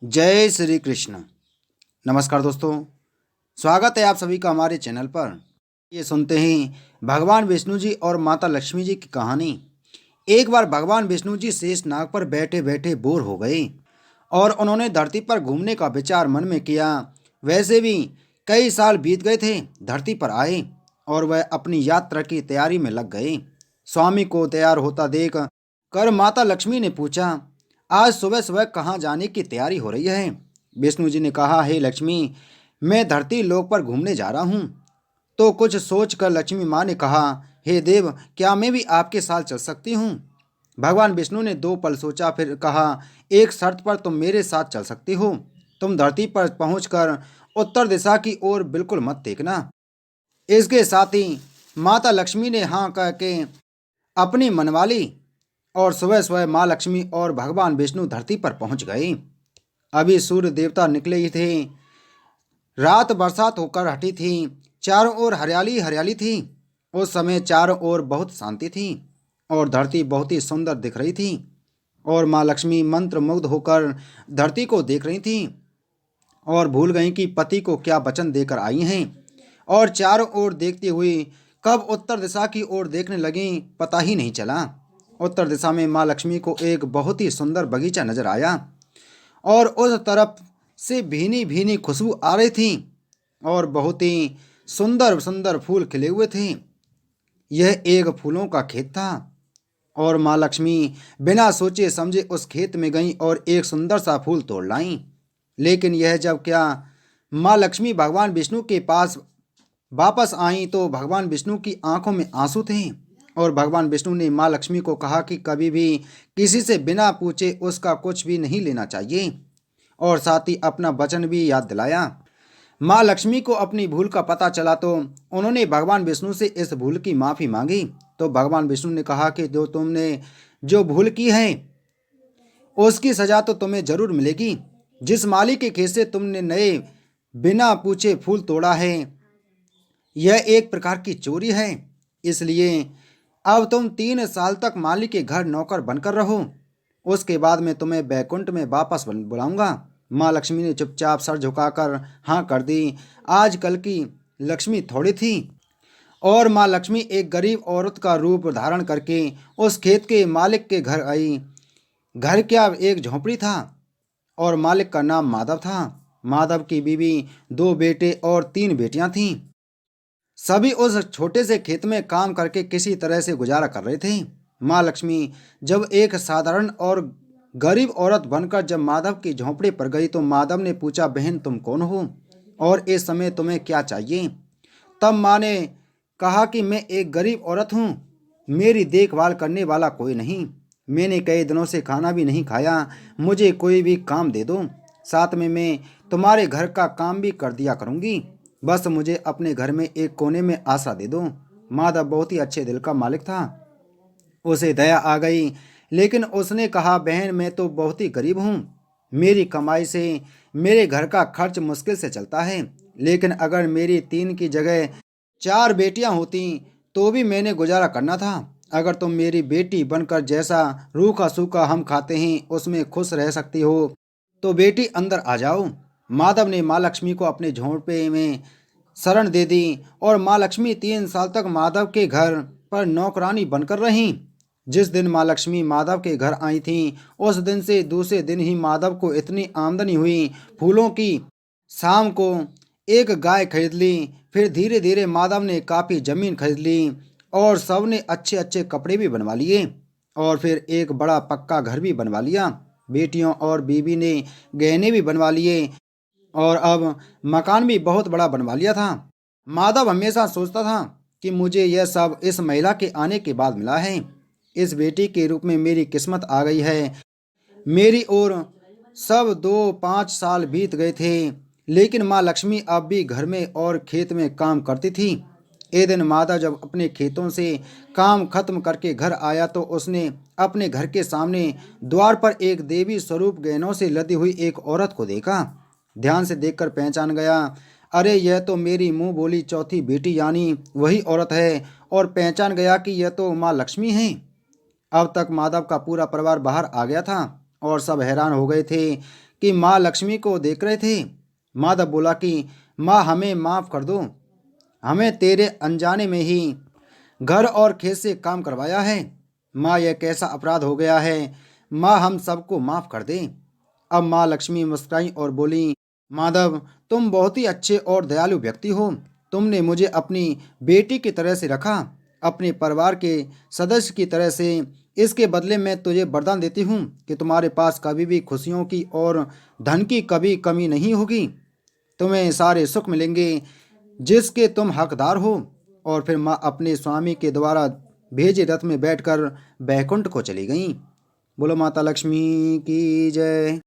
जय श्री कृष्ण। नमस्कार दोस्तों, स्वागत है आप सभी का हमारे चैनल पर। ये सुनते हैं भगवान विष्णु जी और माता लक्ष्मी जी की कहानी। एक बार भगवान विष्णु जी शेष नाग पर बैठे बैठे बोर हो गए और उन्होंने धरती पर घूमने का विचार मन में किया। वैसे भी कई साल बीत गए थे धरती पर आए और वह अपनी यात्रा की तैयारी में लग गए। स्वामी को तैयार होता देख कर माता लक्ष्मी ने पूछा, आज सुबह सुबह कहाँ जाने की तैयारी हो रही है? विष्णु जी ने कहा, हे लक्ष्मी, मैं धरती लोक पर घूमने जा रहा हूँ। तो कुछ सोच कर लक्ष्मी माँ ने कहा, हे देव, क्या मैं भी आपके साथ चल सकती हूँ? भगवान विष्णु ने 2 पल सोचा, फिर कहा, एक शर्त पर तुम मेरे साथ चल सकती हो। तुम धरती पर पहुंचकर उत्तर दिशा की ओर बिल्कुल मत देखना। इसके साथ ही माता लक्ष्मी ने हाँ कह के अपनी मनवाली और सुबह सुबह माँ लक्ष्मी और भगवान विष्णु धरती पर पहुंच गए। अभी सूर्य देवता निकले ही थे। रात बरसात होकर हटी थी। चारों ओर हरियाली हरियाली थी। उस समय चारों ओर बहुत शांति थी और धरती बहुत ही सुंदर दिख रही थी। और माँ लक्ष्मी मंत्र मुग्ध होकर धरती को देख रही थी और भूल गईं कि पति को क्या वचन देकर आई हैं। और चारों ओर देखती हुई कब उत्तर दिशा की ओर देखने लगीं पता ही नहीं चला। उत्तर दिशा में माँ लक्ष्मी को एक बहुत ही सुंदर बगीचा नजर आया और उस तरफ से भीनी भीनी खुशबू आ रही थी और बहुत ही सुंदर सुंदर फूल खिले हुए थे। यह एक फूलों का खेत था और माँ लक्ष्मी बिना सोचे समझे उस खेत में गईं और एक सुंदर सा फूल तोड़ लाईं। लेकिन यह जब क्या, माँ लक्ष्मी भगवान विष्णु के पास वापस आईं तो भगवान विष्णु की आंखों में आंसू थे। और भगवान विष्णु ने माँ लक्ष्मी को कहा कि कभी भी किसी से बिना पूछे उसका कुछ भी नहीं लेना चाहिए और साथ ही अपना वचन भी याद दिलाया। माँ लक्ष्मी को अपनी भूल का पता चला तो उन्होंने भगवान विष्णु से इस भूल की माफ़ी मांगी। तो भगवान विष्णु ने कहा कि जो तुमने जो भूल की है उसकी सजा तो तुम्हें जरूर मिलेगी। जिस माली के खेत से तुमने नए बिना पूछे फूल तोड़ा है, यह एक प्रकार की चोरी है। इसलिए अब तुम 3 साल तक माली के घर नौकर बनकर रहो। उसके बाद मैं तुम्हें बैकुंठ में वापस बुलाऊंगा। माँ लक्ष्मी ने चुपचाप सर झुकाकर हाँ कर दी। आजकल की लक्ष्मी थोड़ी थी और माँ लक्ष्मी एक गरीब औरत का रूप धारण करके उस खेत के मालिक के घर आई। घर क्या, एक झोंपड़ी था और मालिक का नाम माधव था। माधव की बीवी, 2 बेटे और 3 बेटियां थीं। सभी उस छोटे से खेत में काम करके किसी तरह से गुजारा कर रहे थे। माँ लक्ष्मी जब एक साधारण और गरीब औरत बनकर जब माधव की झोंपड़ी पर गई तो माधव ने पूछा, बहन तुम कौन हो और इस समय तुम्हें क्या चाहिए? तब माँ ने कहा कि मैं एक गरीब औरत हूँ, मेरी देखभाल करने वाला कोई नहीं। मैंने कई दिनों से खाना भी नहीं खाया, मुझे कोई भी काम दे दो, साथ में मैं तुम्हारे घर का काम भी कर दिया करूँगी। बस मुझे अपने घर में एक कोने में आसरा दे दो। माधव बहुत ही अच्छे दिल का मालिक था। उसे दया आ गई, लेकिन उसने कहा, बहन मैं तो बहुत ही गरीब हूँ, मेरी कमाई से मेरे घर का खर्च मुश्किल से चलता है। लेकिन अगर मेरी 3 की जगह 4 बेटियां होती तो भी मैंने गुजारा करना था। अगर तुम मेरी बेटी बनकर जैसा रूखा सूखा हम खाते हैं उसमें खुश रह सकती हो तो बेटी अंदर आ जाओ। माधव ने माँ लक्ष्मी को अपने झोंपड़े में शरण दे दी और माँ लक्ष्मी 3 साल तक माधव के घर पर नौकरानी बनकर रहीं। जिस दिन माँ लक्ष्मी माधव के घर आई थीं उस दिन से दूसरे दिन ही माधव को इतनी आमदनी हुई फूलों की। शाम को एक गाय खरीद ली। फिर धीरे धीरे माधव ने काफ़ी जमीन खरीद ली और सबने अच्छे अच्छे कपड़े भी बनवा लिए और फिर एक बड़ा पक्का घर भी बनवा लिया। बेटियों और बीवी ने गहने भी बनवा लिए और अब मकान भी बहुत बड़ा बनवा लिया था। माधव हमेशा सोचता था कि मुझे यह सब इस महिला के आने के बाद मिला है। इस बेटी के रूप में मेरी किस्मत आ गई है। मेरी ओर सब 2-5 साल बीत गए थे, लेकिन माँ लक्ष्मी अब भी घर में और खेत में काम करती थी। एक दिन माधव जब अपने खेतों से काम खत्म करके घर आया तो उसने अपने घर के सामने द्वार पर एक देवी स्वरूप गहनों से लदी हुई एक औरत को देखा। ध्यान से देखकर पहचान गया, अरे यह तो मेरी मुंह बोली चौथी बेटी यानी वही औरत है। और पहचान गया कि यह तो माँ लक्ष्मी है। अब तक माधव का पूरा परिवार बाहर आ गया था और सब हैरान हो गए थे कि माँ लक्ष्मी को देख रहे थे। माधव बोला कि माँ हमें माफ़ कर दो, हमें तेरे अनजाने में ही घर और खेत से काम करवाया है। माँ यह कैसा अपराध हो गया है, माँ हम सबको माफ़ कर दे। अब माँ लक्ष्मी मुस्कुराई और बोली, माधव तुम बहुत ही अच्छे और दयालु व्यक्ति हो। तुमने मुझे अपनी बेटी की तरह से रखा, अपने परिवार के सदस्य की तरह से। इसके बदले मैं तुझे वरदान देती हूँ कि तुम्हारे पास कभी भी खुशियों की और धन की कभी कमी नहीं होगी। तुम्हें सारे सुख मिलेंगे जिसके तुम हकदार हो। और फिर माँ अपने स्वामी के द्वारा भेजे रथ में बैठकर बैकुंठ को चली गईं। बोलो माता लक्ष्मी की जय।